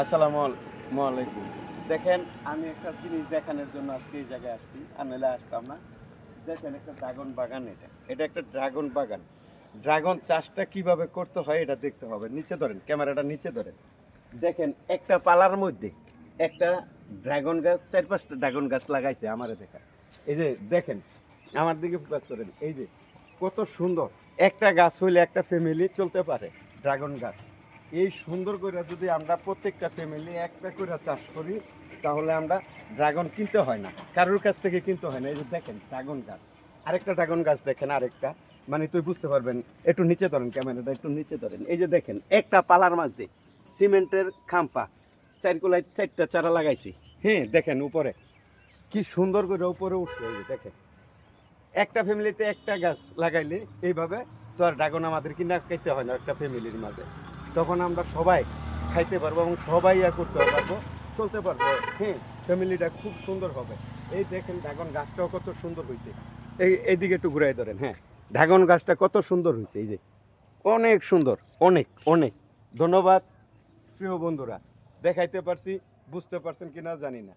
আসসালামু আলাইকুম। দেখেন, আমি একটা জিনিস দেখানোর জন্য আজকে এই জায়গায় আসছি, আর নাহলে আসতাম না। দেখেন, একটা ড্রাগন বাগান। এটা একটা ড্রাগন বাগান। ড্রাগন চাষটা কিভাবে করতে হয় এটা দেখতে হবে। নিচে ধরেন, ক্যামেরাটা নিচে ধরেন। দেখেন, একটা পালার মধ্যে একটা ড্রাগন গাছ, ৪-৫টা ড্রাগন গাছ লাগাইছে আমারে দেখা। এই যে দেখেন, আমার দিকে ফোকাস করেন। এই যে কত সুন্দর একটা গাছ হইলে একটা ফ্যামিলি চলতে পারে। ড্রাগন গাছ এই সুন্দর করে যদি আমরা প্রত্যেকটা ফ্যামিলি একটা করে চাষ করি, তাহলে আমরা ড্রাগন কিনতে হয় না, কারোর কাছ থেকে কিনতে হয় না। এই যে দেখেন ড্রাগন গাছ, আরেকটা ড্রাগন গাছ দেখেন, আরেকটা, মানে তুই বুঝতে পারবেন। একটু নিচে ধরেন, ক্যামেরাটা একটু নিচে ধরেন। এই যে দেখেন, একটা পালার মাঝে সিমেন্টের খাম্পা, চারকোলায় 4টা চারা লাগাইছি। হ্যাঁ, দেখেন উপরে কি সুন্দর করে উপরে উঠছে। এই যে দেখেন, একটা ফ্যামিলিতে একটা গাছ লাগাইলে এইভাবে তো আর ড্রাগন আমাদের কিনা খাইতে হয় না একটা ফ্যামিলির মাঝে। তখন আমরা সবাই খাইতে পারবো এবং সবাই করতে পারবো, চলতে পারবো। হ্যাঁ, ফ্যামিলিটা খুব সুন্দর হবে। এই দেখেন ড্রাগন গাছটাও কত সুন্দর হয়েছে। এইদিকে একটু ঘুরাই ধরেন। হ্যাঁ, ড্রাগন গাছটা কত সুন্দর হয়েছে। এই যে অনেক সুন্দর, অনেক অনেক। ধন্যবাদ প্রিয় বন্ধুরা, দেখাইতে পারছি, বুঝতে পারছেন কিনা জানি না।